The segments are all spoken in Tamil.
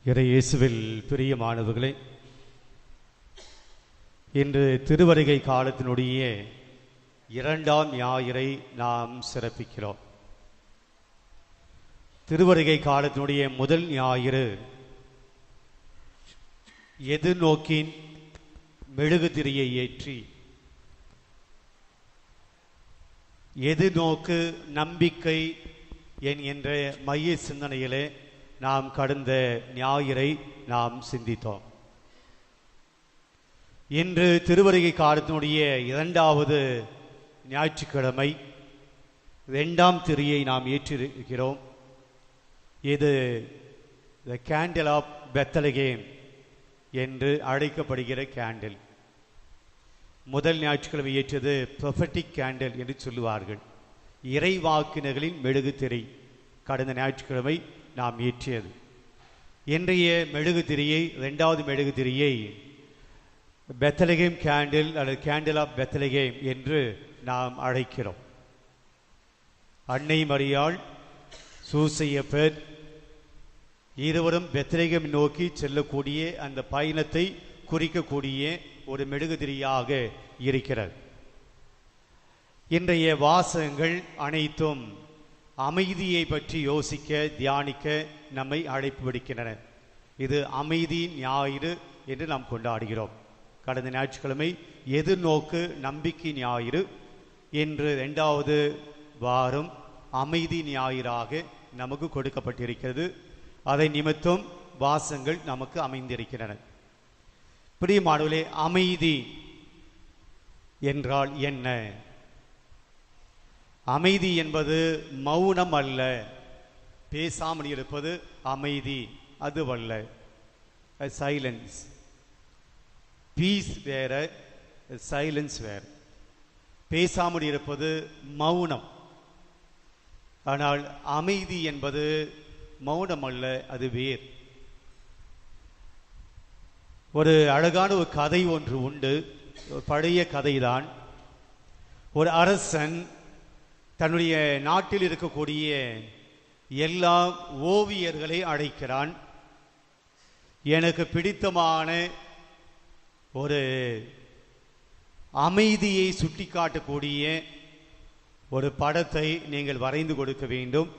இறை இயேசுவில் பிரியமானவர்களே, இன்று திருவருகை காலத்தினுடைய இரண்டாம் ஞாயிறை நாம் சிறப்பிக்கிறோம். திருவருகை காலத்தினுடைய முதல் ஞாயிறு எதிர்நோக்கின் மெழுகுதிரியை ஏற்றி எதிர்நோக்கு நம்பிக்கை என்ற மைய சிந்தனையிலே நாம் கடந்த ஞாயிறை நாம் சிந்தித்தோம். இன்று திருவருகை காலத்தினுடைய இரண்டாவது ஞாயிற்றுக்கிழமை இரண்டாம் திரியை நாம் ஏற்றிருக்கிறோம். இது த கேண்டில் ஆஃப் பெத்லகேம் என்று அழைக்கப்படுகிற கேண்டில். முதல் ஞாயிற்றுக்கிழமை ஏற்றது ப்ரொஃபட்டிக் கேண்டில் என்று சொல்லுவார்கள், இறைவாக்கினர்களின் மெழுகுதிரி. கடந்த ஞாயிற்றுக்கிழமை நாம் ஏற்றியது. இன்றைய மெழுகுதிரியை, இரண்டாவது மெழுகுதிரியை பெத்லகேம் கேண்டில் அல்லது கேண்டில் ஆஃப் பெத்லகேம் என்று நாம் அழைக்கிறோம். அன்னை மரியாள், சூசையப்பர் இருவரும் பெத்லகேம் நோக்கி செல்லக்கூடிய அந்த பயணத்தை குறிக்கக்கூடிய ஒரு மெழுகுதிரியாக இருக்கிறது. இன்றைய வாசகங்கள் அனைத்தும் அமைதியை பற்றி யோசிக்க, தியானிக்க நம்மை அழைப்பு விடுக்கின்றன. இது அமைதி ஞாயிறு என்று நாம் கொண்டாடுகிறோம். கடந்த ஞாயிற்றுக்கிழமை எதிர்நோக்கு நம்பிக்கை ஞாயிறு. இன்று இரண்டாவது வாரம் அமைதி ஞாயிறாக நமக்கு கொடுக்கப்பட்டிருக்கிறது. அதை நிமித்தம் வாசகங்கள் நமக்கு அமைந்திருக்கின்றன. பிரியமானவர்களே, அமைதி என்றால் என்ன? அமைதி என்பது மௌனம் அல்ல, பேசாமல் இருப்பது அமைதி அதுவல்ல. சைலன்ஸ், பீஸ் வேற, சைலன்ஸ் வேற. பேசாமல் இருப்பது மௌனம். ஆனால் அமைதி என்பது மௌனம் அல்ல, அது வேறு. ஒரு அழகான ஒரு கதை ஒன்று உண்டு, பழைய கதைதான். ஒரு அரசன் தன்னுடைய நாட்டில் இருக்கக்கூடிய எல்லா ஓவியர்களை அழைக்கிறான். எனக்கு பிடித்தமான ஒரு அமைதியை சுட்டிக்காட்டக்கூடிய ஒரு படத்தை நீங்கள் வரைந்து கொடுக்க வேண்டும்.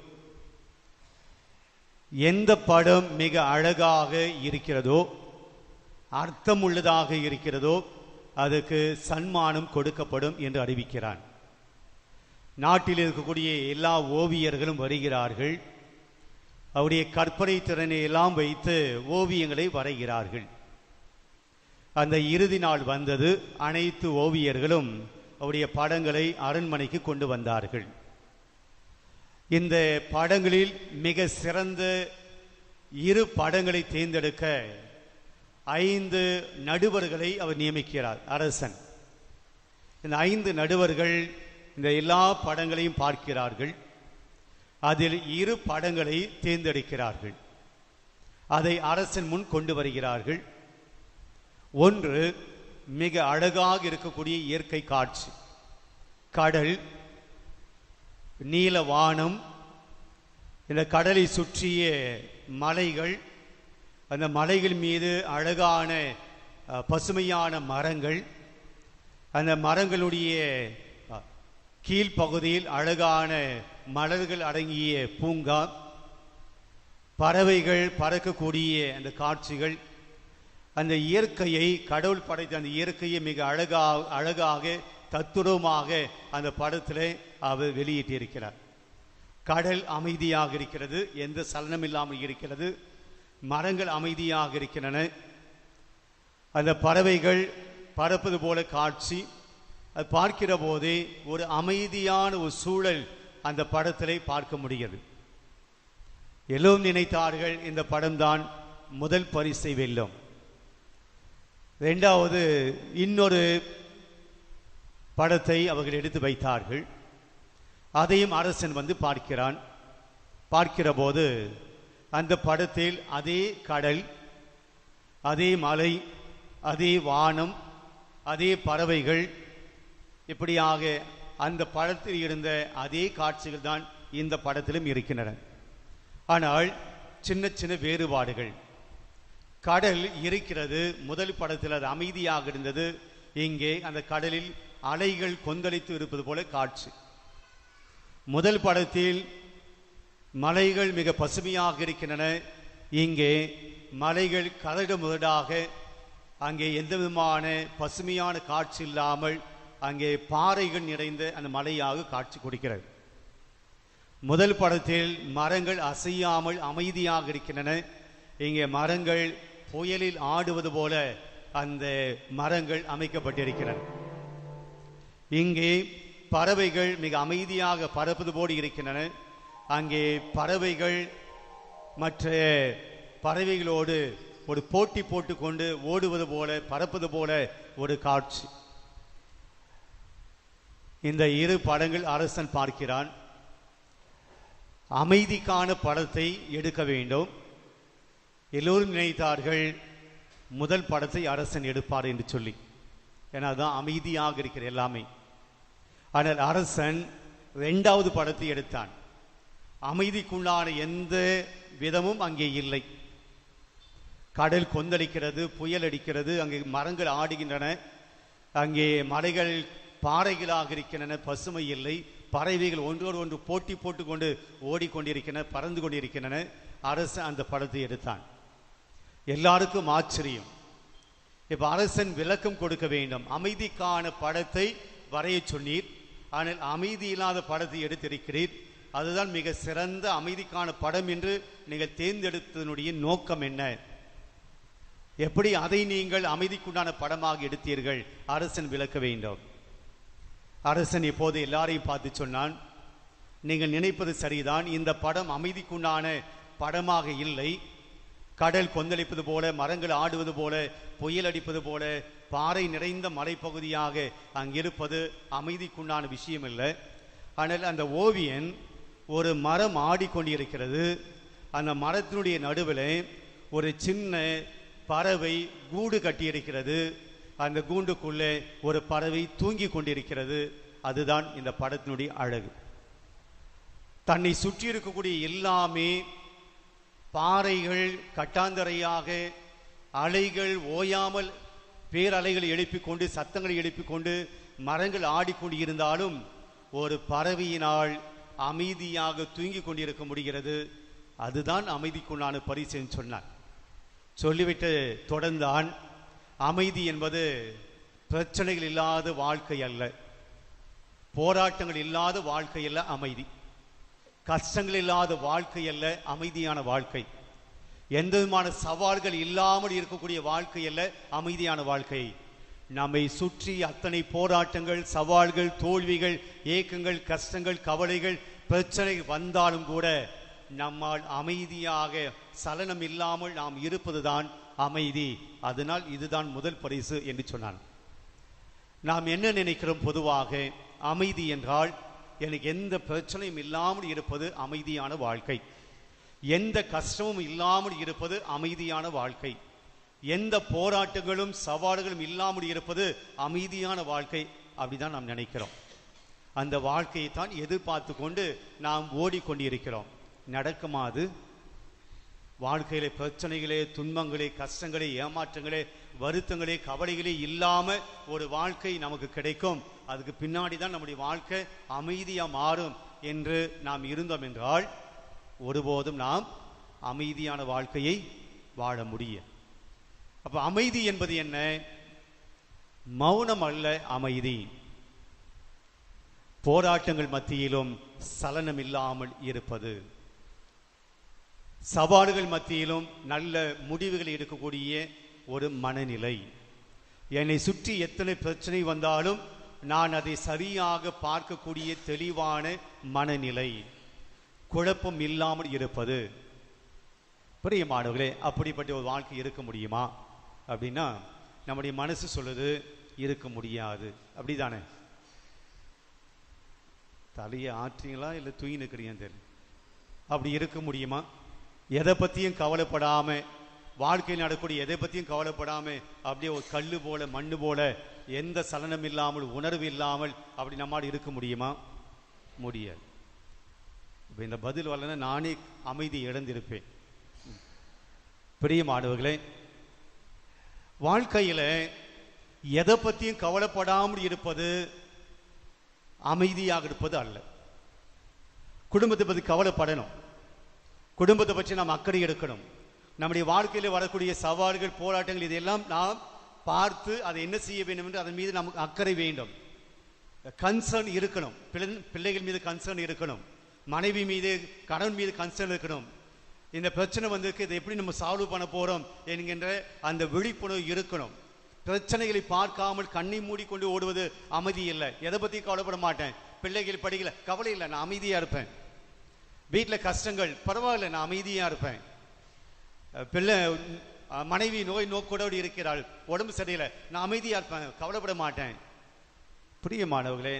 எந்த படம் மிக அழகாக இருக்கிறதோ, அர்த்தமுள்ளதாக இருக்கிறதோ, அதுக்கு சன்மானம் கொடுக்கப்படும் என்று அறிவிக்கிறான். நாட்டில் இருக்கக்கூடிய எல்லா ஓவியர்களும் வருகிறார்கள். அவருடைய கற்பனை திறனை எல்லாம் வைத்து ஓவியங்களை வரைகிறார்கள். அந்த இறுதி நாள் வந்தது. அனைத்து ஓவியர்களும் அவருடைய படங்களை அரண்மனைக்கு கொண்டு வந்தார்கள். இந்த படங்களில் மிக சிறந்த 2 படங்களை தேர்ந்தெடுக்க 5 நடுவர்களை அவர் நியமிக்கிறார் அரசன். இந்த 5 நடுவர்கள் இந்த எல்லா படங்களையும் பார்க்கிறார்கள். அதில் 2 படங்களை தேர்ந்தெடுக்கிறார்கள். அதை அரசன் முன் கொண்டு வருகிறார்கள். ஒன்று மிக அழகாக இருக்கக்கூடிய இயற்கை காட்சி, கடல், நீல வானம், இந்த கடலை சுற்றிய மலைகள், அந்த மலைகள் மீது அழகான பசுமையான மரங்கள், அந்த மரங்களுடைய கீழ்ப்பகுதியில் அழகான மலர்கள் அடங்கிய பூங்கா, பறவைகள் பறக்கக்கூடிய அந்த காட்சிகள், அந்த இயற்கையை, கடவுள் படைத்த அந்த இயற்கையை மிக அழகாக தத்துரமாக அந்த படத்தில் அவர் வெளியிட்டிருக்கிறார். கடல் அமைதியாக இருக்கிறது, எந்த சலனம் இல்லாமல் இருக்கிறது. மரங்கள் அமைதியாக இருக்கின்றன. அந்த பறவைகள் பறப்பது போல காட்சி. அது பார்க்கிற போதே ஒரு அமைதியான ஒரு சூழல் அந்த படத்திலே பார்க்க முடிகிறது. எல்லோரும் நினைத்தார்கள் இந்த படம்தான் முதல் பரிசை வெல்லும். இரண்டாவது இன்னொரு படத்தை அவர்கள் எடுத்து வைத்தார்கள். அதையும் அரசன் வந்து பார்க்கிறான். பார்க்கிற போது அந்த படத்தில் அதே கடல், அதே மலை, அதே வானம், அதே பறவைகள், இப்படியாக அந்த படத்தில் இருந்த அதே காட்சிகள் தான் இந்த படத்திலும் இருக்கின்றன. ஆனால் சின்ன சின்ன வேறுபாடுகள். கடல் இருக்கிறது. முதல் படத்தில் அது அமைதியாக இருந்தது. இங்கே அந்த கடலில் அலைகள் கொந்தளித்து இருப்பது போல காட்சி. முதல் படத்தில் மலைகள் மிக பசுமையாக இருக்கின்றன. இங்கே மலைகள் கரடு முரடாக, அங்கே எந்த விதமான பசுமையான காட்சி இல்லாமல் அங்கே பாறைகள் நிறைந்த அந்த மலையாக காட்சி கொடுக்கிறது. முதல் படத்தில் மரங்கள் அசையாமல் அமைதியாக இருக்கின்றன. இங்கே மரங்கள் புயலில் ஆடுவது போல அந்த மரங்கள் அமைக்கப்பட்டிருக்கின்றன. இங்கே பறவைகள் மிக அமைதியாக பறப்பது போல இருக்கின்றன. அங்கே பறவைகள் மற்ற பறவைகளோடு ஒரு போட்டி போட்டுக்கொண்டு ஓடுவது போல, பறப்பது போல ஒரு காட்சி. இந்த இரு படங்கள் அரசன் பார்க்கிறான். அமைதிக்கான படத்தை எடுக்க வேண்டும். எல்லோரும் நினைத்தார்கள் முதல் படத்தை அரசன் எடுப்பார் என்று சொல்லி. ஏன்னா அதுதான் அமைதியாக இருக்கிற எல்லாமே. ஆனால் அரசன் இரண்டாவது படத்தை எடுத்தான். அமைதிக்குள்ளான எந்த விதமும் அங்கே இல்லை. கடல் கொந்தளிக்கிறது, புயல் அடிக்கிறது, அங்கே மரங்கள் ஆடுகின்றன, அங்கே மலைகள் பாறைகளாக இருக்கின்றன, பசுமை இல்லை, பறவைகள் ஒன்றோடு ஒன்று போட்டி போட்டுக்கொண்டு ஓடிக்கொண்டிருக்கின்றன, பறந்து கொண்டிருக்கின்றன. அரசன் அந்த படத்தை எடுத்தான். எல்லாருக்கும் ஆச்சரியம். இப்ப அரசன் விளக்கம் கொடுக்க வேண்டும். அமைதிக்கான படத்தை வரைய சொன்னீர், ஆனால் அமைதி இல்லாத படத்தை எடுத்திருக்கிறீர். அதுதான் மிக சிறந்த அமைதிக்கான படம் என்று நீங்கள் தேர்ந்தெடுத்ததனுடைய நோக்கம் என்ன? எப்படி அதை நீங்கள் அமைதிக்குண்டான படமாக எடுத்தீர்கள்? அரசன் விளக்க வேண்டும். அரசன் இப்போது எல்லாரையும் பார்த்து சொன்னான், நீங்கள் நினைப்பது சரிதான், இந்த படம் அமைதிக்குண்டான படமாக இல்லை. கடல் கொந்தளிப்பது போல, மரங்கள் ஆடுவது போல, புயல் அடிப்பது போல, பாறை நிறைந்த மலைப்பகுதியாக அங்கிருப்பது அமைதிக்குண்டான விஷயம் இல்லை. ஆனால் அந்த ஓவியன் ஒரு மரம் ஆடிக்கொண்டிருக்கிறது. அந்த மரத்தினுடைய நடுவில் ஒரு சின்ன பறவை கூடு கட்டியிருக்கிறது. அந்த கூண்டுக்குள்ளே ஒரு பறவை தூங்கி கொண்டிருக்கிறது. அதுதான் இந்த படத்தினுடைய அழகு. தன்னை சுற்றி இருக்கக்கூடிய எல்லாமே பாறைகள் கட்டாந்தரையாக, அலைகள் ஓயாமல் பேரலைகளை எழுப்பிக் கொண்டு, சத்தங்களை எழுப்பிக் கொண்டு, மரங்கள் ஆடிக்கொண்டு இருந்தாலும் ஒரு பறவையினால் அமைதியாக தூங்கி கொண்டிருக்க முடிகிறது. அதுதான் அமைதிக்குள்ளான பரிசு என்று சொன்னார். சொல்லிவிட்டு தொடர்ந்தான், அமைதி என்பது பிரச்சனைகள் இல்லாத வாழ்க்கை அல்ல, போராட்டங்கள் இல்லாத வாழ்க்கை அல்ல அமைதி, கஷ்டங்கள் இல்லாத வாழ்க்கை அல்ல அமைதியான வாழ்க்கை, எந்த விதமான சவால்கள் இல்லாமல் இருக்கக்கூடிய வாழ்க்கை அல்ல அமைதியான வாழ்க்கை. நம்மை சுற்றி அத்தனை போராட்டங்கள், சவால்கள், தோல்விகள், ஏக்கங்கள், கஷ்டங்கள், கவலைகள், பிரச்சனைகள் வந்தாலும் கூட நம்மால் அமைதியாக சலனம் இல்லாமல் நாம் இருப்பதுதான் அமைதி. அதனால் இதுதான் முதல் பரிசு என்று சொன்னான். நாம் என்ன நினைக்கிறோம்? பொதுவாக அமைதி என்றால் எனக்கு எந்த பிரச்சனையும் இல்லாமல் இருப்பது அமைதியான வாழ்க்கை, எந்த கஷ்டமும் இல்லாமல் இருப்பது அமைதியான வாழ்க்கை, எந்த போராட்டங்களும் சவால்களும் இல்லாமல் இருப்பது அமைதியான வாழ்க்கை. அப்படிதான் நாம் நினைக்கிறோம். அந்த வாழ்க்கையை தான் எதிர்பார்த்து கொண்டு நாம் ஓடிக்கொண்டிருக்கிறோம். நடக்குமா அது? வாழ்க்கையிலே பிரச்சனைகளே, துன்பங்களே, கஷ்டங்களே, ஏமாற்றங்களே, வருத்தங்களே, கவலைகளே இல்லாம ஒரு வாழ்க்கை நமக்கு கிடைக்கும். அதுக்கு பின்னாடி தான் நம்முடைய வாழ்க்கை அமைதியா மாறும் என்று நாம் இருந்தோம் என்றால் ஒருபோதும் நாம் அமைதியான வாழ்க்கையை வாழ முடியும். அப்ப அமைதி என்பது என்ன? மௌனம் அல்ல அமைதி. போராட்டங்கள் மத்தியிலும் சலனம் இல்லாமல் இருப்பது, சவால்கள் மத்தியிலும் நல்ல முடிவுகள் எடுக்கக்கூடிய ஒரு மனநிலை. என்னை சுற்றி எத்தனை பிரச்சனை வந்தாலும் நான் அதை சரியாக பார்க்கக்கூடிய தெளிவான மனநிலை, குழப்பம் இல்லாமல் இருப்பது. பிரியமானவர்களே, அப்படிப்பட்ட ஒரு வாழ்க்கை இருக்க முடியுமா அப்படின்னா நம்முடைய மனசு சொல்லுது இருக்க முடியாது. அப்படிதானே? தலையை ஆற்றீங்களா இல்லை தூங்கி நிற்கிறீங்கன்னு தெரியல. அப்படி இருக்க முடியுமா? எதை பற்றியும் கவலைப்படாம, வாழ்க்கையில் நடக்கக்கூடிய எதை பற்றியும் கவலைப்படாம அப்படியே ஒரு கல்லு போல, மண்ணு போல, எந்த சலனம் இல்லாமல், உணர்வு இல்லாமல் அப்படி நம்மால் இருக்க முடியுமா? முடியாது. இப்போ இந்த பதில் வரலன்னா நானே அமைதி இழந்திருப்பேன். பிரியமானவர்களே, வாழ்க்கையில எதை பற்றியும் கவலைப்படாமல் இருப்பது அமைதியாக இருப்பது அல்ல. குடும்பத்தை பற்றி கவலைப்படணும், குடும்பத்தை பற்றி நாம் அக்கறை எடுக்கணும். நம்முடைய வாழ்க்கையில் வரக்கூடிய சவால்கள், போராட்டங்கள், இதையெல்லாம் நாம் பார்த்து அதை என்ன செய்ய வேண்டும் என்று அதன் மீது நமக்கு அக்கறை வேண்டும். கன்சர்ன் இருக்கணும். பிள்ளைகள் மீது கன்சர்ன் இருக்கணும், மனைவி மீது, கணவன் மீது கன்சர்ன் இருக்கணும். இந்த பிரச்சனை வந்திருக்கு, இதை எப்படி நம்ம சால்வ் பண்ண போறோம் என்கின்ற அந்த விழிப்புணர்வு இருக்கணும். பிரச்சனைகளை பார்க்காமல் கண்ணை மூடிக்கொண்டு ஓடுவது அமைதி இல்லை. எதை பத்தி கவலைப்பட மாட்டேன், பிள்ளைகள் படிக்கல, கவலை இல்லை, நான் அமைதியா இருப்பேன். வீட்டில் கஷ்டங்கள், பரவாயில்ல, நான் அமைதியா இருப்பேன். பிள்ளை மனைவி நோக்கோடு இருக்கிறாள், உடம்பு சரியில்லை, நான் அமைதியா இருப்பேன், கவலைப்பட மாட்டேன். பிரியமானவர்களே,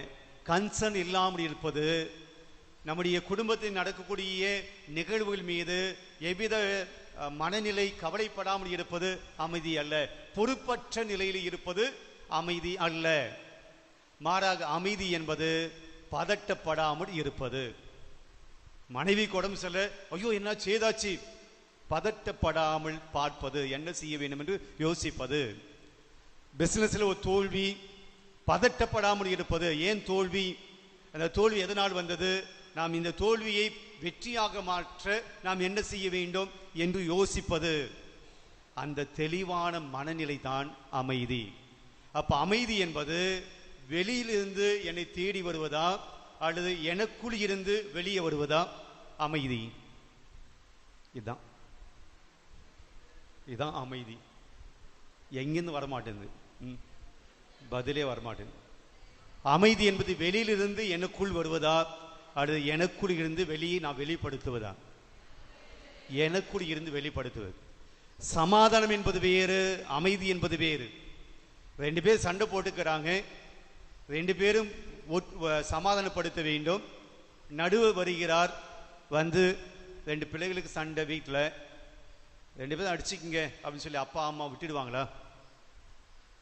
கன்சர்ன் இல்லாமல் இருப்பது, நம்முடைய குடும்பத்தில் நடக்கக்கூடிய நிகழ்வுகள் மீது எவ்வித மனநிலை கவலைப்படாமல் இருப்பது அமைதி அல்ல. பொறுப்பற்ற நிலையில் இருப்பது அமைதி அல்ல. மாறாக அமைதி என்பது பதட்டப்படாமல் இருப்பது. மனைவி உடம்பு சொல்ல, ஐயோ என்ன செய்தாச்சு, பதட்டப்படாமல் பார்ப்பது, என்ன செய்ய வேண்டும் என்று யோசிப்பது. பிசினஸ்ல ஒரு தோல்வி, பதட்டப்படாமல் இருப்பது. ஏன் தோல்வி, அந்த தோல்வி எதனால் வந்தது, நாம் இந்த தோல்வியை வெற்றியாக மாற்ற நாம் என்ன செய்ய வேண்டும் என்று யோசிப்பது. அந்த தெளிவான மனநிலை தான் அமைதி. அப்ப அமைதி என்பது வெளியிலிருந்து என்னை தேடி வருவதா அல்லது எனக்குள் இருந்து வெளியே வருவதா அமைதி? இதுதான் அமைதி. எங்கிருந்து வரமாட்டேங்குது, பதிலே வரமாட்டேங்குது. அமைதி என்பது வெளியிலிருந்து எனக்குள் வருவதா அல்லது எனக்குள் இருந்து வெளியே நான் வெளிப்படுத்துவதா? எனக்குள் இருந்து வெளிப்படுத்துவது. சமாதானம் என்பது வேறு, அமைதி என்பது வேறு. ரெண்டு பேர் சண்டை போட்டுக்கிறாங்க, ரெண்டு பேரும் சமாதானப்படுத்த வேண்டும். நடுவர் வருகிறார், வந்து ரெண்டு பிள்ளைகளுக்கு சண்டை, வீட்டில் ரெண்டு பேரும் அடிச்சுக்கிங்க அப்படின்னு சொல்லி அப்பா அம்மா விட்டுடுவாங்களா?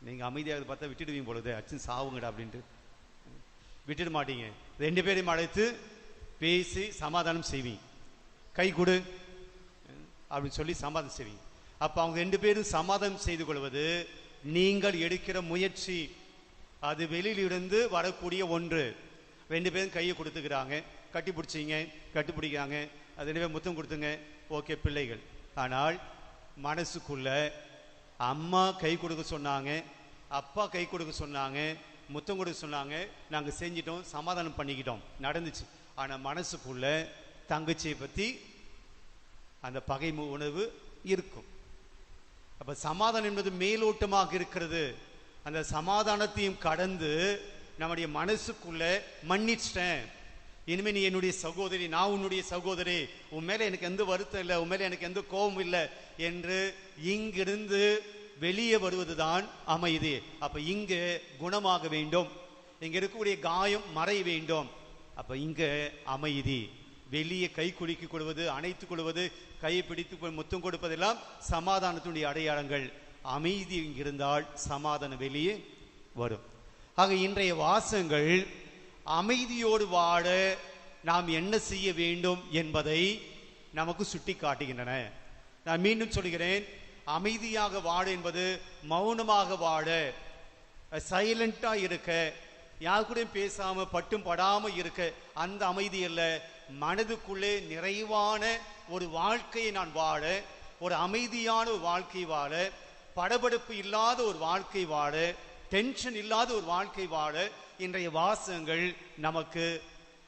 நீங்கள் அமைதியாக பார்த்தா விட்டுடுவீங்க பொழுது, அடிச்சு சாவுங்கடா அப்படின்ட்டு விட்டுட மாட்டீங்க. ரெண்டு பேரையும் அழைத்து பேசி சமாதானம் செய்வீங்க. கை கொடு அப்படின்னு சொல்லி சமாதானம் செய்வீங்க. அப்போ அவங்க ரெண்டு பேரும் சமாதானம் செய்து கொள்வது நீங்கள் எடுக்கிற முயற்சி, அது வெளியிலிருந்து வரக்கூடிய ஒன்று. ரெண்டு பேரும் கையை கொடுத்துக்கிறாங்க, கட்டி பிடிச்சிங்க, கட்டி பிடிக்கிறாங்க, அது ரெண்டு பேரும் முத்தம் கொடுத்துங்க, ஓகே பிள்ளைகள். ஆனால் மனசுக்குள்ள அம்மா கை கொடுக்க சொன்னாங்க, அப்பா கை கொடுக்க சொன்னாங்க, முத்தம் கொடுக்க சொன்னாங்க, நாங்கள் செஞ்சிட்டோம், சமாதானம் பண்ணிக்கிட்டோம், நடந்துச்சு. ஆனால் மனசுக்குள்ள தங்கச்சியை பற்றி அந்த பகை உணர்வு இருக்கும். அப்போ சமாதானம் என்பது மேலோட்டமாக இருக்கிறது. அந்த சமாதானத்தையும் கடந்து நம்முடைய மனசுக்குள்ள மன்னிச்சிட்டேன், இனிமே நீ என்னுடைய சகோதரி, நான் உன்னுடைய சகோதரி, உன் மேலே எனக்கு எந்த வருத்தம் இல்லை, உன் மேலே எனக்கு எந்த கோபம் இல்லை என்று இங்கிருந்து வெளியே வருவதுதான் அமைதி. அப்ப இங்கு குணமாக வேண்டும், இங்க இருக்கக்கூடிய காயம் மறைய வேண்டும். அப்ப இங்க அமைதி. வெளியே கை குலுக்கிக் கொள்வது, அணைத்துக் கொள்வது, கையை பிடித்து முத்தம் கொடுப்பதெல்லாம் சமாதானத்தினுடைய அடையாளங்கள். அமைதி இருந்தால் சமாதானம் வெளியே வரும். ஆக இன்றைய வாசகங்கள் அமைதியோடு வாழ நாம் என்ன செய்ய வேண்டும் என்பதை நமக்கு சுட்டி காட்டுகின்றன. நான் மீண்டும் சொல்கிறேன், அமைதியாக வாழ என்பது மௌனமாக வாழ, சைலண்டா இருக்க, யாரு கூட பேசாம பட்டும் படாம இருக்க, அந்த அமைதி அல்ல. மனதுக்குள்ளே நிறைவான ஒரு வாழ்க்கையை நான் வாழ, ஒரு அமைதியான ஒரு வாழ்க்கை வாழ, படபடப்பு இல்லாத ஒரு வாழ்க்கை வாழ, டென்ஷன் இல்லாத ஒரு வாழ்க்கை வாழ இன்றைய வாசகங்கள் நமக்கு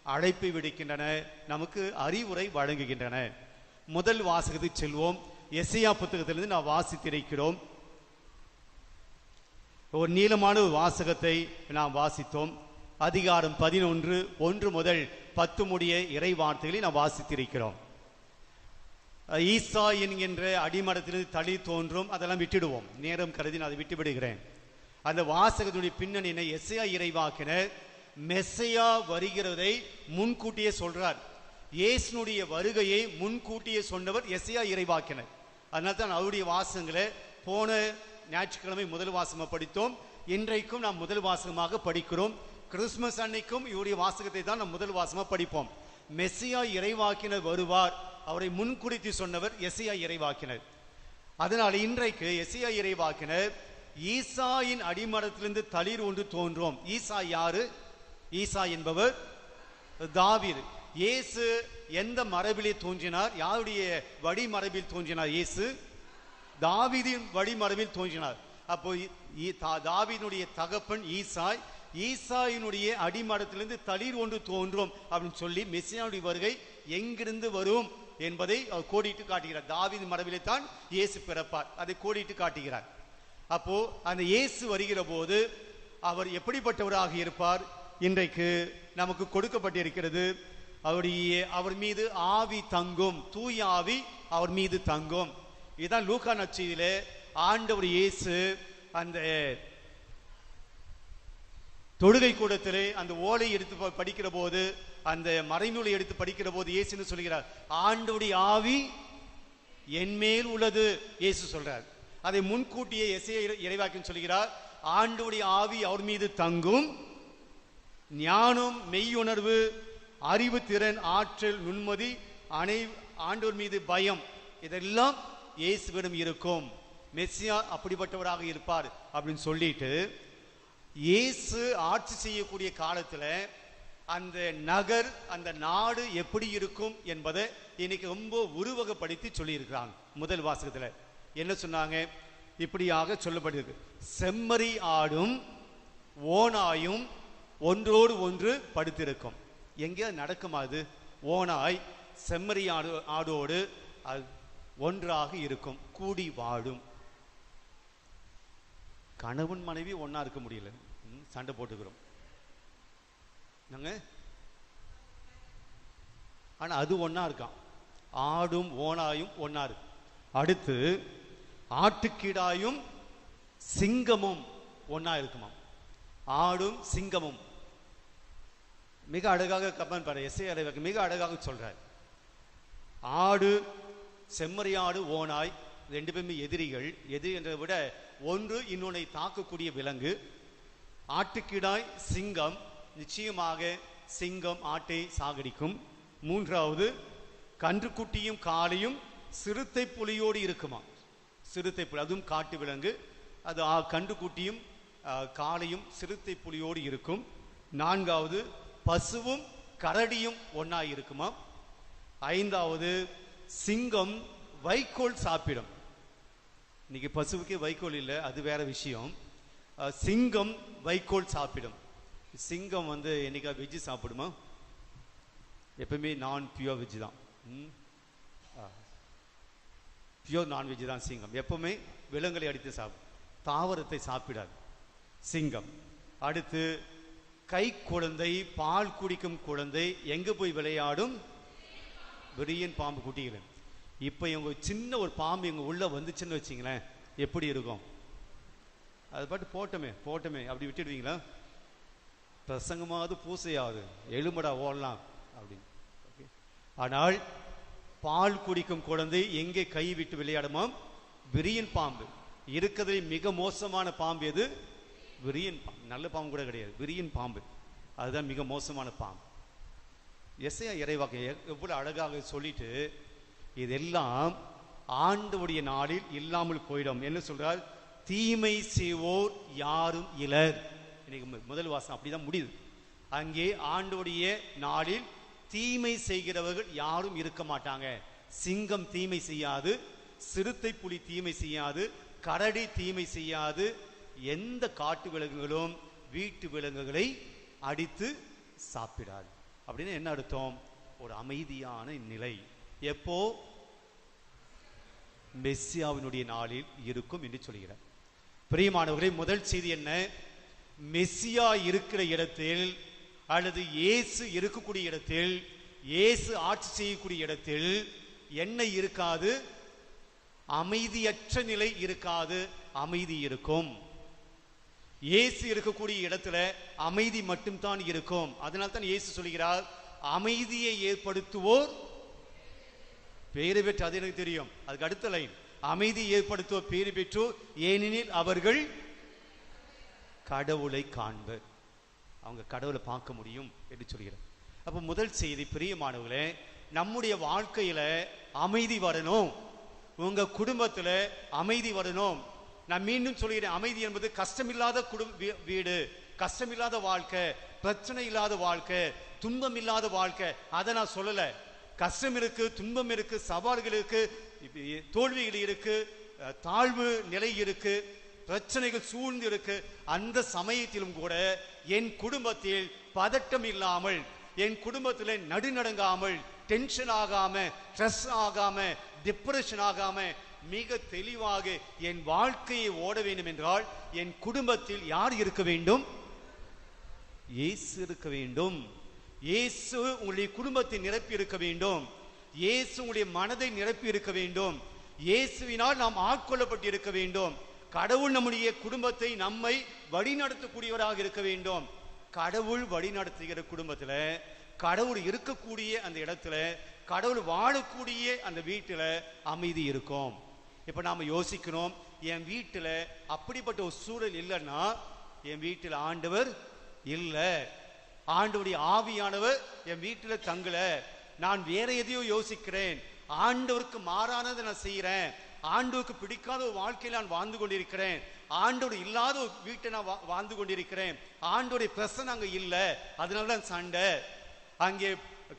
அழைப்பு விடுக்கின்றன, நமக்கு அறிவுரை வழங்குகின்றன. முதல் வாசகத்துக்கு செல்வோம். எசையா புத்தகத்திலிருந்து நாம் வாசித்திருக்கிறோம். ஒரு நீளமான ஒரு வாசகத்தை நாம் வாசித்தோம். அதிகாரம் 11 1 முதல் 10 முடிய இறை வார்த்தைகளை நாம் வாசித்திருக்கிறோம். ஈசா என்கின்ற அடிமரத்திலிருந்து தளி தோன்றும், அதெல்லாம் விட்டுடுவோம், நேரம் கருதி நான் அதை விட்டு விடுகிறேன். அந்த வாசகத்துடைய பின்னணியை எசையா இறைவாக்கினர் மெஸ்ஸையா வருகிறதை முன்கூட்டியே சொல்றார். இயேசுனுடைய வருகையை முன்கூட்டியே சொன்னவர் எசையா இறைவாக்கினர். அதனால தான் அவருடைய வாசகங்களை போன ஞாயிற்றுக்கிழமை முதல் வாசகமாக படித்தோம். இன்றைக்கும் நாம் முதல் வாசகமாக படிக்கிறோம். கிறிஸ்துமஸ் அன்னைக்கும் இவருடைய வாசகத்தை தான் நாம் முதல் வாசகமாக படிப்போம். மெஸ்ஸியா இறைவாக்கினர் வருவார், அவரை முன்குறித்து சொன்னவர் எசையா இறைவாக்கினர். அதனால இன்றைக்கு எசேயா இறைவாக்கினர் ஈசாயின் அடிமரத்திலிருந்து தளிர் ஒன்று தோன்றும். ஈசா யாரு? ஈசா என்பவர் தாவீது. இயேசு எந்த மரபிலே தோன்றினார்? யாருடைய வழிமரபில் தோன்றினார்? இயேசு தாவீதின் வழிமரபில் தோன்றினார். அப்போ தாவீதுடைய தகப்பன் ஈசாய், ஈசாயினுடைய அடிமரத்திலிருந்து தளிர் ஒன்று தோன்றும் அப்படின்னு சொல்லி மெசியாவுடைய வருகை எங்கிருந்து வரும் என்பதை அவர் கோடிட்டு காட்டுகிறார். தாவீது மரபிலே தான் இயேசு பிறப்பார், அதை கோடிட்டு காட்டுகிறார். அப்போ அந்த இயேசு வருகிற போது அவர் எப்படிப்பட்டவராக இருப்பார்? இன்றைக்கு நமக்கு கொடுக்கப்பட்டிருக்கிறது, அவர் மீது ஆவி தங்கும், தூய ஆவி அவர் மீது தங்கும். இதுதான் லூக்கா நற்செய்தியிலே ஆண்டவர் இயேசு அந்த தொழுகை கூடத்திலே அந்த ஓலை எடுத்து படிக்கிற போது, அந்த மறைநூலை எடுத்து படிக்கிற போது இயேசுன்னு சொல்கிறார், ஆண்டவருடைய ஆவி என்மேல் உள்ளது. இயேசு சொல்றார். அதை முன்கூட்டியே எசேயா இறைவாக்கினர் சொல்கிறார், ஆண்டவருடைய ஆவி அவர் மீது தங்கும், ஞானம், மெய்யுணர்வு, அறிவு திறன், ஆற்றல், நுண்மதி, ஆண்டவர் மீது பயம், இதெல்லாம் இயேசுவிடம் இருக்கும். மெசியா அப்படிப்பட்டவராக இருப்பார் அப்படின்னு சொல்லிட்டு, இயேசு ஆட்சி செய்யக்கூடிய காலத்துல அந்த நகர், அந்த நாடு எப்படி இருக்கும் என்பதை இன்னைக்கு ரொம்ப உருவகப்படுத்தி சொல்லி இருக்கிறாங்க. முதல் வாசகத்துல என்ன சொன்னாங்க? இப்படியாக சொல்லப்படுகிறது, செம்மறி ஆடும் ஓனாயும் ஒன்றோடு ஒன்று படுத்திருக்கும். எங்கே நடக்குமா அது? ஓனாய் செம்மறி ஆடோடு ஒன்றாக இருக்கும், கூடி வாழும். கணவன் மனைவி ஒன்னா இருக்க முடியல, சண்டை போட்டுக்கிறோம் நாங்க. ஆனா அது ஒன்னா இருக்கான், ஆடும் ஓனாயும் ஒன்னா இருக்கு. அடுத்து ஆட்டுக்கிடாயும் சிங்கமும் ஒன்னா இருக்குமா, ஆடும் சிங்கமும். மிக அழகாக கப்பன் பாரு, எஸ்ஐ மிக அழகாக சொல்றார். ஆடு, செம்மறியாடு, ஓனாய் ரெண்டு பேருமே எதிரிகள். எதிரி என்றதை விட ஒன்று இன்னொன்னை தாக்கக்கூடிய விலங்கு. ஆட்டுக்கிடாய், சிங்கம், நிச்சயமாக சிங்கம் ஆட்டை சாகடிக்கும். மூன்றாவது, கன்றுக்குட்டியும் காளையும் சிறுத்தை புலியோடு இருக்குமா. சிறுத்தை புலி அதுவும் காட்டு விலங்கு, அது கன்றுக்குட்டியும் காளையும் சிறுத்தை புலியோடு இருக்கும். நான்காவது, பசுவும் கரடியும் ஒன்னா இருக்குமா. ஐந்தாவது, சிங்கம் வைக்கோல் சாப்பிடும். இன்னைக்கு பசுவுக்கே வைக்கோல் இல்லை, அது வேற விஷயம். சிங்கம் வைக்கோல் சாப்பிடும். சிங்கம் என்னைக்கா வெஜ்ஜு சாப்பிடுமா? எப்பவுமே நான் பியூர் வெஜ் தான், பியூர் நான்வெஜ் தான் சிங்கம். எப்பவுமே விலங்குகளை அடித்து சாப்பிடும், தாவரத்தை சாப்பிடாது சிங்கம். அடுத்து, கை குழந்தை, பால் குடிக்கும் குழந்தை எங்க போய் விளையாடும்? விரியன் பாம்பு குட்டிகள். இப்ப இவங்க சின்ன ஒரு பாம்பு எங்க உள்ள வந்துச்சுன்னு வச்சிங்களேன், எப்படி இருக்கும்? அது பாட்டு போட்டமே அப்படி விட்டுடுவீங்களா? பிரசங்கமாவது பூசையாவது எலும்படா ஓடலாம் அப்படின்னு. ஆனால் பால் குடிக்கும் குழந்தை எங்கே கை விட்டு விளையாடுமாம்? விரியன் பாம்பு. இருக்கிறதுல மிக மோசமான பாம்பு எது? விரியன் பாம்பு. நல்ல பாம்பு கூட கிடையாது, விரியன் பாம்பு. அதுதான் மிக மோசமான பாம்பு. எஸ்ஐயா இறைவாக்கு எவ்வளவு அழகாக சொல்லிட்டு, இதெல்லாம் ஆண்டவருடைய நாளில் இல்லாமல் போயிடும். என்ன சொல்றார்? தீமை செய்வோர் யாரும் இலர். இன்னைக்கு முதல் வாசம் அப்படிதான் முடியுது. அங்கே ஆண்டவருடைய நாளில் தீமை செய்கிறவர்கள் யாரும் இருக்க மாட்டாங்க. சிங்கம் தீமை செய்யாது, சிறுத்தை புலி தீமை செய்யாது, கரடி தீமை செய்யாது. எந்த காட்டு விலங்குகளும் வீட்டு விலங்குகளை அடித்து சாப்பிடாது. அப்படின்னு என்ன அர்த்தம்? ஒரு அமைதியான நிலை எப்போ? மெஸ்ஸியாவினுடைய நாளில் இருக்கும் என்று சொல்கிறார். பிரியமானவர்களே, முதல் செய்தி என்ன? மெஸ்ஸியா இருக்கிற இடத்தில் அல்லது இயேசு இருக்கக்கூடிய இடத்தில், இயேசு ஆட்சி செய்யக்கூடிய இடத்தில் என்ன இருக்காது? அமைதியற்ற நிலை இருக்காது, அமைதி இருக்கும். இயேசு இருக்கக்கூடிய இடத்துல அமைதி மட்டும்தான் இருக்கும். அதனால தான் இயேசு சொல்கிறார், அமைதியை ஏற்படுத்துவோர் பேறு பெற்று. அது எனக்கு தெரியும். அதுக்கு அடுத்த லைன், அமைதியை ஏற்படுத்துவோர் பேறு பெற்று, ஏனெனில் அவர்கள் கடவுளை காண்பர். அவங்க கடவுளை பார்க்க முடியும் என்று சொல்கிறார். அப்ப முதல் செய்தி, பிரியமானவர்களே, நம்முடைய வாழ்க்கையில அமைதி வரணும், உங்க குடும்பத்துல அமைதி வரணும். நான் மீண்டும் சொல்கிறேன், அமைதி என்பது கஷ்டமில்லாத வீடு, கஷ்டமில்லாத வாழ்க்கை, பிரச்சனை இல்லாத வாழ்க்கை, துன்பம் இல்லாத வாழ்க்கை. அதை நான் சொல்லல. கஷ்டம் இருக்கு, துன்பம் இருக்கு, சவால்கள் இருக்கு, தோல்விகள் இருக்கு, தாழ்வு நிலை இருக்கு, பிரச்சனைகள் சூழ்ந்து இருக்கு. அந்த சமயத்திலும் கூட என் குடும்பத்தில் பதட்டம் இல்லாமல், என் குடும்பத்தில் நடுநடுங்காமல், டென்ஷன் ஆகாம, ஸ்ட்ரெஸ் ஆகாம, டிப்ரெஷன் ஆகாம மிக தெளிவாக என் வாழ்க்கையை ஓட வேண்டும் என்றால் என் குடும்பத்தில் யார் இருக்க வேண்டும்? இயேசு இருக்க வேண்டும். இயேசு உங்களுடைய குடும்பத்தை நிரப்பி இருக்க வேண்டும். இயேசு உங்களுடைய மனதை நிரப்பி இருக்க வேண்டும். இயேசுவினால் நாம் ஆட்கொள்ளப்பட்டு இருக்க வேண்டும். கடவுள் நம்முடைய குடும்பத்தை நம்மை வழிநடத்தக்கூடியவராக இருக்க வேண்டும். கடவுள் வழிநடத்துகிற குடும்பத்துல, கடவுள் இருக்கக்கூடிய அந்த இடத்துல, கடவுள் வாழக்கூடிய அந்த வீட்டுல அமைதி இருக்கும். இப்ப நாம யோசிக்கணும், என் வீட்டுல அப்படிப்பட்ட ஒரு சூழல் இல்லைன்னா என் வீட்டில் ஆண்டவர் இல்ல, ஆண்டவருடைய ஆவியானவர் என் வீட்டுல தங்கல, நான் வேற எதையோ யோசிக்கிறேன், ஆண்டவருக்கு மாறானதை நான் செய்யறேன், ஆண்டவருக்கு பிடிக்காத ஒரு வாழ்க்கையில் நான் வாழ்ந்து கொண்டிருக்கிறேன், ஆண்டவர் இல்லாத ஒரு வீட்டை நான் வாழ்ந்து கொண்டிருக்கிறேன், ஆண்டவருடைய பிரசன்னம் அங்க இல்ல, அதனாலதான் சண்டை. அங்கே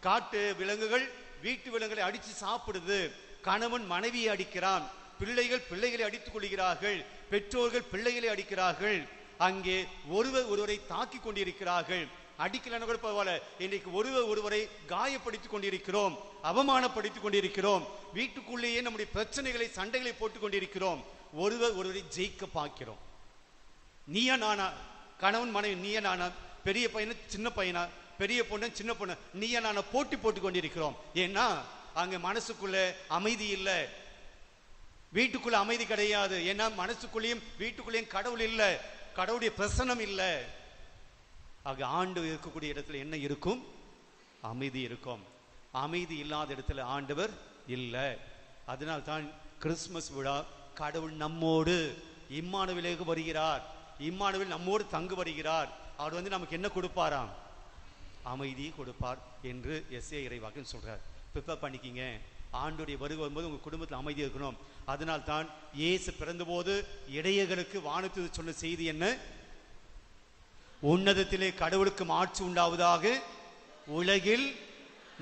காட்டு விலங்குகள் வீட்டு விலங்குகளை அடிச்சு சாப்பிடுது, கணவன் மனைவியை அடிக்கிறான், பிள்ளைகள் பிள்ளைகளை அடித்துக் கொள்கிறார்கள், பெற்றோர்கள் பிள்ளைகளை அடிக்கிறார்கள், அங்கே ஒருவரை தாக்கி கொண்டிருக்கிறார்கள். அடிக்கலன்னு கூட பரவாயில்ல, இன்றைக்கு ஒருவரை காயப்படுத்திக் கொண்டிருக்கிறோம், அவமானப்படுத்திக் கொண்டிருக்கிறோம், வீட்டுக்குள்ளேயே நம்முடைய பிரச்சனைகளை சண்டைகளை போட்டுக் கொண்டிருக்கிறோம், ஒருவரை ஜெயிக்க பார்க்கிறோம். நீயா நானா, கணவன் மனைவி நீயா நானா, பெரிய பையனை சின்ன பையனா, பெரிய பொண்ணு சின்ன பொண்ணு நீயா நானா போட்டி போட்டுக் கொண்டிருக்கிறோம். ஏன்னா அங்க மனசுக்குள்ள அமைதி இல்லை, வீட்டுக்குள்ள அமைதி கிடையாது. ஏன்னா மனசுக்குள்ளேயும் வீட்டுக்குள்ளேயும் கடவுள் இல்லை, கடவுளுடைய பிரசன்னம் இல்லை. ஆக ஆண்டவர் இருக்கக்கூடிய இடத்துல என்ன இருக்கும்? அமைதி இருக்கும். அமைதி இல்லாத இடத்துல ஆண்டவர் இல்லை. அதனால் தான் கிறிஸ்துமஸ் விழா கடவுள் நம்மோடு இம்மானுவேலுக்கு வருகிறார், இம்மானுவேல் நம்மோடு தங்கு வருகிறார், அவர் நமக்கு என்ன கொடுப்பாராம்? அமைதி கொடுப்பார் என்று எஸ்ஏ இறைவாக்கில் சொல்றார். ப்ரிப்பேர் பண்ணிக்கிங்க, ஆண்டோடைய வருகை வரும்போது உங்க குடும்பத்தில் அமைதி இருக்கணும். அதனால் தான் இயேசு பிறந்த போது இடையர்களுக்கு வானத்தில் சொன்ன செய்தி என்ன? உன்னதத்திலே கடவுளுக்கு மாட்சி உண்டாவதாக, உலகில்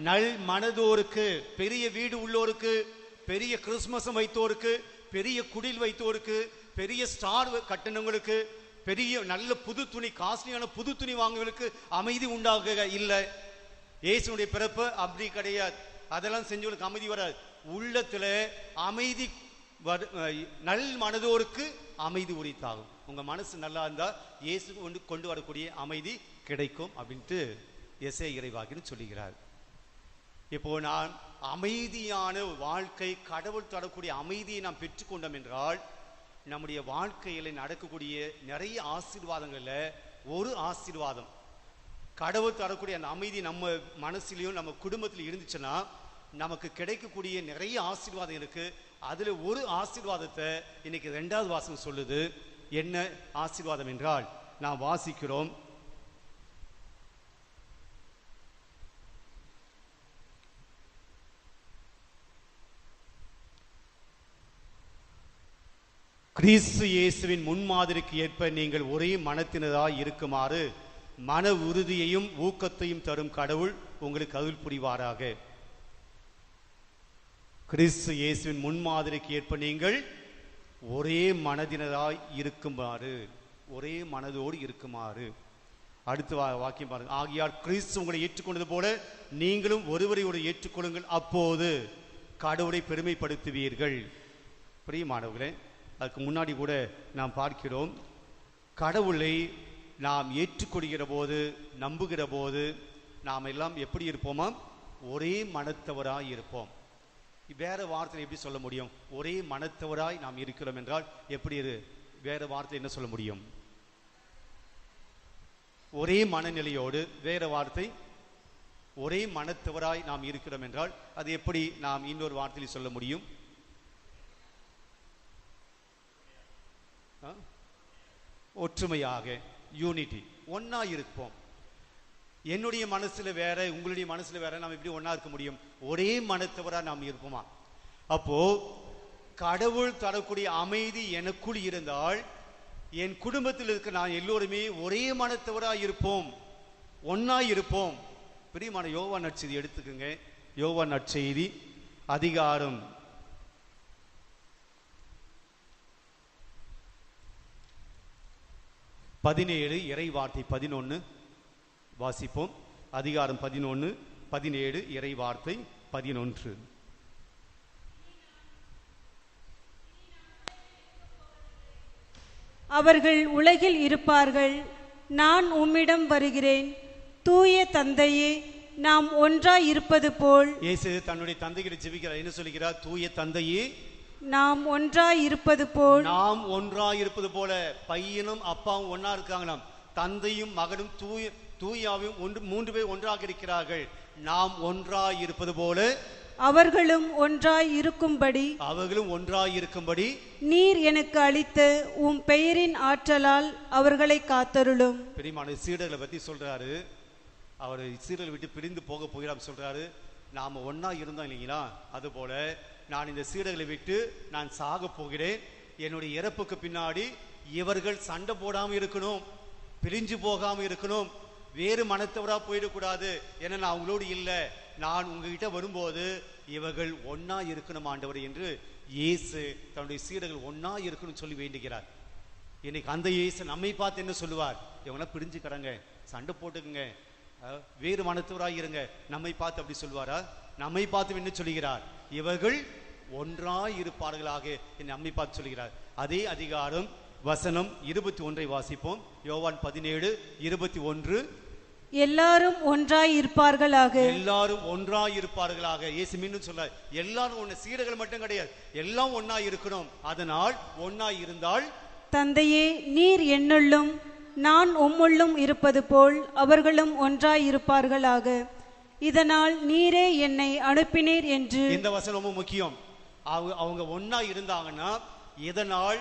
நல் மனதோருக்கு, பெரிய வீடு உள்ளோருக்கு, பெரிய கிறிஸ்துமஸ் வைத்தோருக்கு, பெரிய குடில் வைத்தோருக்கு, பெரிய ஸ்டார் கட்டணங்களுக்கு, பெரிய நல்ல புது துணி, காஸ்ட்லியான புது துணி வாங்குவதற்கு அமைதி உண்டாக இல்லை. இயேசுடைய பிறப்பு அப்படி கிடையாது. அதெல்லாம் செஞ்சவங்களுக்கு அமைதி வராது. உள்ளத்துல அமைதி நல் மனதோருக்கு அமைதி உரித்தாகும். உங்க மனசு நல்லா இருந்தா இயேசு கொண்டு வரக்கூடிய அமைதி கிடைக்கும் அப்படின்ட்டு எஸ்ஏ இறைவாக்கின்னு சொல்லுகிறார். இப்போ நான் அமைதியான வாழ்க்கை, கடவுள் தரக்கூடிய அமைதியை நாம் பெற்றுக்கொண்டோம் என்றால் நம்முடைய வாழ்க்கையில நடக்கக்கூடிய நிறைய ஆசீர்வாதங்கள்ல ஒரு ஆசீர்வாதம், கடவுள் தரக்கூடிய அந்த அமைதி நம்ம மனசுலையும் நம்ம குடும்பத்தில் இருந்துச்சுன்னா நமக்கு கிடைக்கக்கூடிய நிறைய ஆசீர்வாதம் இருக்கு. அதுல ஒரு ஆசீர்வாதத்தை இன்னைக்கு 2வது வாசகம் சொல்லுது. என்ன ஆசீர்வாதம் என்றால், நாம் வாசிக்கிறோம், கிறிஸ்து இயேசுவின் முன்மாதிரிக்கு ஏற்ப நீங்கள் ஒரே மனத்தினராய் இருக்குமாறு மன உறுதியையும் ஊக்கத்தையும் தரும் கடவுள் உங்களுக்கு அருள் புரிவாராக. கிறிஸ்து இயேசுவின் முன்மாதிரிக்கு ஏற்ப நீங்கள் ஒரே மனதினராய் இருக்குமாறு, ஒரே மனதோடு இருக்குமாறு. அடுத்த வாக்கியம் பாருங்க. ஆகியால் கிறிஸ்து உங்களை ஏற்றுக்கொண்டது போல நீங்களும் ஒருவரை ஏற்றுக்கொள்ளுங்கள், அப்போது கடவுளை பெருமைப்படுத்துவீர்கள். பிரியமானவர்களே, அதுக்கு முன்னாடி கூட நாம் பார்க்கிறோம், கடவுளை நாம் ஏற்றுக்கொள்கிற போது, நம்புகிற போது நாம் எல்லாம் எப்படி இருப்போமா? ஒரே மனத்தவராய் இருப்போம். வேற வார்த்தை எப்படி சொல்ல முடியும்? ஒரே மனத்தவராய் நாம் இருக்கிறோம் என்றால் எப்படி வேற வார்த்தை என்ன சொல்ல முடியும்? ஒரே மனநிலையோடு, வேற வார்த்தை ஒரே மனத்தவராய் நாம் இருக்கிறோம் என்றால் அது எப்படி நாம் இன்னொரு வார்த்தையில் சொல்ல முடியும்? ஒற்றுமையாக, யூனிட்டி, ஒன்னா இருப்போம். என்னுடைய மனசுல வேற, உங்களுடைய மனசுல வேற, நாம் எப்படி ஒன்னா இருக்க முடியும்? ஒரே மனத்தவரா நாம் இருப்போமா? அப்போ கடவுள் தரக்கூடிய அமைதி எனக்குள் இருந்தால் என் குடும்பத்தில் இருக்க நான் எல்லோருமே ஒரே மனத்தவராய் இருப்போம், ஒன்னாய் இருப்போம். பிரியமான யோவான் நற்செய்தி எடுத்துக்கோங்க. யோவான் நற்செய்தி அதிகாரம் 17 இறை வார்த்தை 11 வாசிப்போம். அதிகாரம் 11 17 இறை வார்த்தை 11. அவர்கள் உலகில் இருப்பார்கள், நான் உம்மிடம் வருகிறேன். தூய தந்தையே, நாம் ஒன்றாய் இருப்பது போல். இயேசு தன்னுடைய தந்தைகிட்ட ஜெபிக்கிறார். என்ன சொல்கிறார்? தூய தந்தையே, நாம் ஒன்றாய் இருப்பது போல். நாம் ஒன்றாய் இருப்பது போல. பையனும் அப்பாவும் ஒன்னா இருக்காங்களாம். தந்தையும் மகனும் தூயாவையும் மூன்று பேர் ஒன்றாக இருக்கிறார்கள். நாம் ஒன்றாய் இருப்பது போல அவர்களும் ஒன்றாய் இருக்கும்படி நீர் எனக்கு அளித்த உம் பெயரின் ஆற்றலால் அவர்களை காத்தருளும். பிரியமான சீடர்களை பத்தி சொல்றாரு. அவர் சீடர்களை விட்டு பிரிந்து போக போகிறார் சொல்றாரு. நாம ஒன்னா இருந்தோம் இல்லைங்களா, அது போல நான் இந்த சீடர்களை விட்டு நான் சாக போகிறேன். என்னுடைய இறப்புக்கு பின்னாடி இவர்கள் சண்டை போடாம இருக்கணும், பிரிஞ்சு போகாம இருக்கணும், வேறு மனத்தவரா போயிடக்கூடாது. ஏன்னா நான் அவங்களோடு இல்லை, நான் உங்ககிட்ட வரும்போது இவர்கள் ஒன்னா இருக்கணும் ஆண்டவர் என்று இயேசு தன்னுடைய சீடர்கள் ஒன்னா இருக்கணும் சொல்லி வேண்டுகிறார். இன்னைக்கு அந்த இயேசு நம்மை பார்த்து என்ன சொல்லுவார்? இவங்களாம் பிரிஞ்சுக்கிறாங்க, சண்டை போட்டுக்குங்க, வேறு மனத்தவராக இருங்க. நம்மை பார்த்து அப்படி சொல்வாரா? நம்மை பார்த்து என்ன சொல்லுகிறார்? இவர்கள் ஒன்றாய் இருப்பார்களாக நம்மை பார்த்து சொல்கிறார். அதே அதிகாரம் வசனம் 21 வாசிப்போம். யோவான் 17:21. எல்லாரும் ஒன்றாய் இருப்பார்களாக. எல்லாரும் ஒன்றாய் இருப்பார்களாக. இயேசு மீண்டும் சொல்றார், எல்லாரும் ஒண்ணு. சீடர்கள் மட்டும் கிடையாது, எல்லாம் ஒன்னா இருக்கணும். அதனால் ஒன்னாய் இருந்தால், தந்தையே, நீர் என்னுள்ளும் நான் உம்முள்ளும் இருப்பது போல் அவர்களும் ஒன்றாய் இருப்பார்களாக. இதனால் நீரே என்னை அனுப்பினீர் என்று. இந்த வசனம் ரொம்ப முக்கியம். அவங்க ஒன்னா இருந்தாங்கன்னா, இதனால்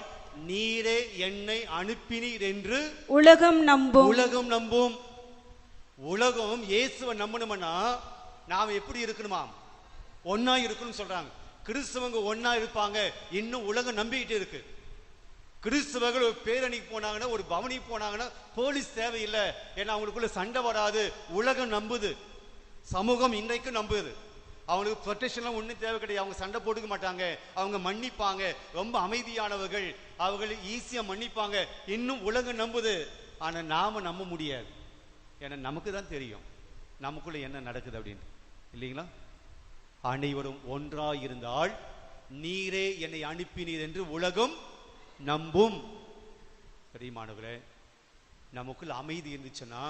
நீரே என்னை அனுப்பினீர் என்று உலகம் நம்பும். உலகம் இயேசுவை நம்பணும்னா நாம எப்படி இருக்கணுமா? ஒன்னா இருக்கணும் சொல்றாங்க. கிறிஸ்தவங்க ஒன்னா இருப்பாங்க, இன்னும் உலகம் நம்பிக்கிட்டு இருக்கு. கிறிஸ்தவர்கள் ஒரு பேரணிக்கு போனாங்கன்னா, ஒரு பவனிக்கு போனாங்கன்னா போலீஸ் தேவையில்லை, ஏன்னா அவங்களுக்குள்ள சண்டை வராது. உலகம் நம்புது, சமூகம் இன்றைக்கு நம்புது. அவங்களுக்கு ப்ரொடெக்ஷன்லாம் ஒன்றும் தேவை கிடையாது. அவங்க சண்டை போட்டுக்க மாட்டாங்க, அவங்க மன்னிப்பாங்க, ரொம்ப அமைதியானவர்கள், அவர்கள் ஈஸியா மன்னிப்பாங்க. இன்னும் உலகம் நம்புது. ஆனா நாம நம்ப முடியாது, ஏன்னா நமக்கு தான் தெரியும் நமக்குள்ள என்ன நடக்குது அப்படின்னு, இல்லைங்களா? அனைவரும் ஒன்றாய் இருந்தால் நீரே என்னை அனுப்பினீர் என்று உலகம் நம்பும். பிரியமானவர்களே, நமக்குள்ள அமைதி இருந்துச்சுன்னா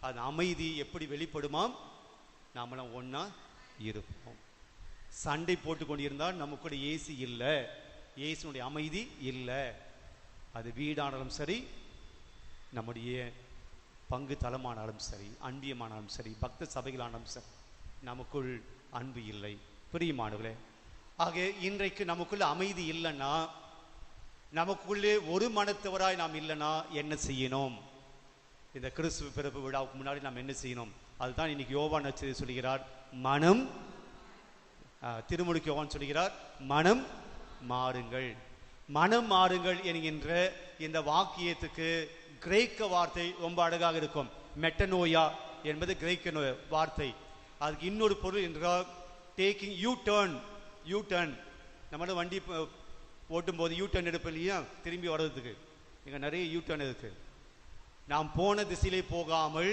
அந்த அமைதி எப்படி வெளிப்படுமாம்? நாமெல்லாம் ஒன்னா இருப்போம். சண்டை போட்டு கொண்டிருந்தால் நமக்குள்ள இயேசு இல்லை, இயேசுனுடைய அமைதி இல்லை. அது வீடானாலும் சரி, நம்முடைய பங்கு தலமானாலும் சரி, அன்பியமானாலும் சரி, பக்த சபைகளானாலும் சரி, நமக்குள் அன்பு இல்லை. பிரியமானவர்களே, ஆக இன்றைக்கு நமக்குள்ள அமைதி இல்லைன்னா, நமக்குள்ளே ஒரு மனத்தவராய் நாம் இல்லைன்னா என்ன செய்யணும்? இந்த கிறிஸ்துவ பிறப்பு விழாவுக்கு முன்னாடி நாம் என்ன செய்யணும்? அதுதான் இன்னைக்கு யோவான் நற்செய்தி சொல்கிறார். மனம் திருமுழுக்கு யோவான் சொல்கிறார், மனம் மாறுங்கள். மனம் மாறுங்கள் என்கின்ற இந்த வாக்கியத்துக்கு கிரேக்க வார்த்தை ரொம்ப அழகாக இருக்கும். மெட்டனோயா என்பது கிரேக்க வார்த்தை. அதுக்கு இன்னொரு பொருள் என்றால் டேக்கிங் யூ டர்ன். நம்மளோட வண்டி ஓட்டும் போது யூ டர்ன் எடுப்போம் இல்லையா, திரும்பி வர்றதுக்கு. இங்கே நிறைய யூ டர்ன் இருக்கு. நாம் போன திசையிலே போகாமல்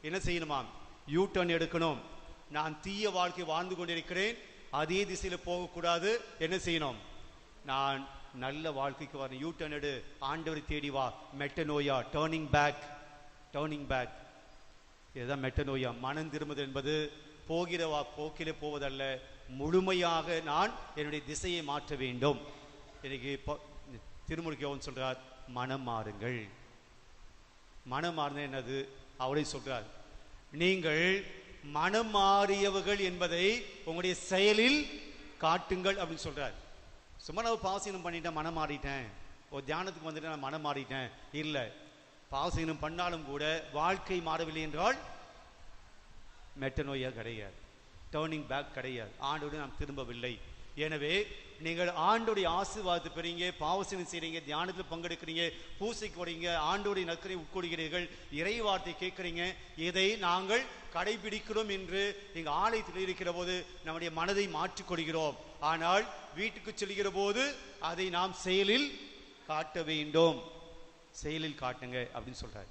என்ன செய்யணுமாம்? யூ டர்ன் எடுக்கணும். நான் தீய வாழ்க்கை வாழ்ந்து கொண்டிருக்கிறேன், அதே திசையில போகக்கூடாது. என்ன செய்யணும்? நான் நல்ல வாழ்க்கைக்கு வரணும். யூ டர்ன் எடு, ஆண்டவரை தேடி வா. மெட்டனோயா, டர்னிங் பேக். இதுதான் மெட்டனோயா. மனம் திரும்புதல் என்பது போகிற போக்கிலே போவதல்ல, முழுமையாக நான் என்னுடைய திசையை மாற்ற வேண்டும். இன்னைக்கு திருமுழுக்கு யோவான் சொல்றார், மனம் மாறுங்கள். மனம் மாறுன என்னது? அவரே சொல்றார், நீங்கள் மனம் மாறியவர்கள் என்பதை உங்களுடைய செயலில் காட்டுங்கள் அப்படின்னு சொல்றார். சும்மா நான் பாசனம் பண்ணிட்டேன், மனம் மாறிட்டேன், ஒரு தியானத்துக்கு வந்துட்டு நான் மனம் மாறிட்டேன் இல்லை. பாசனம் பண்ணாலும் கூட வாழ்க்கை மாறவில்லை என்றால் மெட்டனோயா கிடையாது, டர்னிங் பேக் கிடையாது. ஆண்டோடு நாம் திரும்பவில்லை. எனவே நீங்கள் ஆண்டோடைய ஆசீர்வாதத்தை பெறீங்க, பாவசனை செய்றீங்க, தியானத்தில் பங்கெடுக்கிறீங்க, பூசைக்கு வரீங்க, ஆண்டோடைய நற்கரை உட்கொள்கிறீர்கள், இறைவார்த்தை கேட்கிறீங்க. இதை நாங்கள் கடைபிடிக்கிறோம் என்று எங்க ஆலயத்தில் இருக்கிற போது நம்முடைய மனதை மாற்றிக்கொள்கிறோம். ஆனால் வீட்டுக்கு செல்கிற போது அதை நாம் செயலில் காட்ட வேண்டும். செயலில் காட்டுங்க அப்படின்னு சொல்றாரு.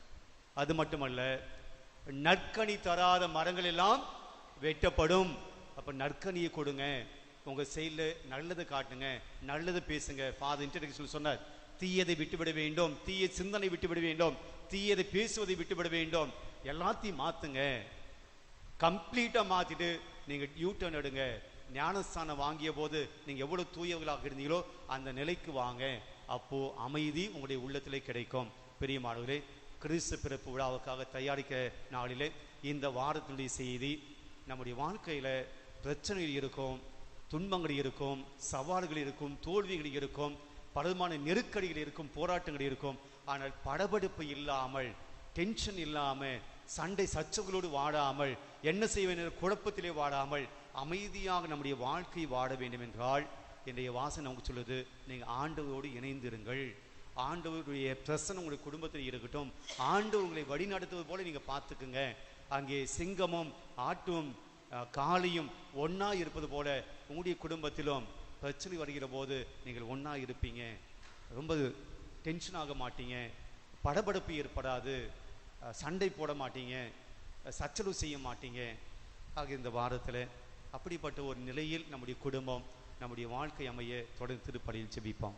அது மட்டுமல்ல, நற்கனி தராத மரங்கள் எல்லாம் வெட்டப்படும். அப்ப நற்கனியை கொடுங்க, உங்க செயல நல்லது காட்டுங்க, நல்லது பேசுங்க. ஃபாதர் இன்ட்ரோடக்ஷன் சொன்னார், தீயதை விட்டுவிட வேண்டும், தீய சிந்தனை விட்டுவிட வேண்டும், தீயதை பேசுவதை விட்டுவிட வேண்டும். எல்லாத்தையும் மாத்துங்க, கம்ப்ளீட்டா மாத்திட்டு நீங்க யூ டர்ன் எடுங்க. ஞானஸ்தானம் வாங்கிய போது நீங்க எவ்வளவு தூயவர்களாக இருந்தீங்களோ அந்த நிலைக்கு வாங்க. அப்போ அமைதி உங்களுடைய உள்ளத்திலே கிடைக்கும். பிரியமானவர்களே, கிறிஸ்து பிறப்பு விழாவுக்காக தயாரிக்க நாளிலே இந்த வாரத்தினுடைய செய்தி, நம்முடைய வாழ்க்கையில பிரச்சனைகள் இருக்கும், துன்பங்கள் இருக்கும், சவால்கள் இருக்கும், தோல்விகள் இருக்கும், பலமான நெருக்கடிகள் இருக்கும், போராட்டங்கள் இருக்கும். ஆனால் படபடுப்பு இல்லாமல், டென்ஷன் இல்லாம, சண்டை சச்சரவுகளோடு வாடாமல், என்ன செய்வேன் குழப்பத்திலே வாடாமல் அமைதியாக நம்முடைய வாழ்க்கை வாட வேண்டும் என்றால் என்னுடைய வாசனை நமக்கு சொல்லுது, நீங்க ஆண்டவரோடு இணைந்திருங்கள். ஆண்டவருடைய பிரசன்னம் உங்களுடைய குடும்பத்தில் இருக்கட்டும். ஆண்டவர் உங்களை வழி நடத்துவது போல நீங்க பார்த்துக்குங்க. அங்கே சிங்கமும் ஆட்டும் காளியும் ஒன்னா இருப்பது போல உங்களுடைய குடும்பத்திலும் பிரச்சனை வருகிற போது நீங்கள் ஒன்னா இருப்பீங்க. ரொம்ப டென்ஷன் ஆக மாட்டீங்க, படபடப்பு ஏற்படாது, சண்டை போட மாட்டீங்க, சச்சரவு செய்ய மாட்டீங்க. ஆக இந்த வாரத்தில் அப்படிப்பட்ட ஒரு நிலையில் நம்முடைய குடும்பம், நம்முடைய வாழ்க்கை அமைய தொடர்ந்து திருப்பலியில் ஜெபிப்போம்.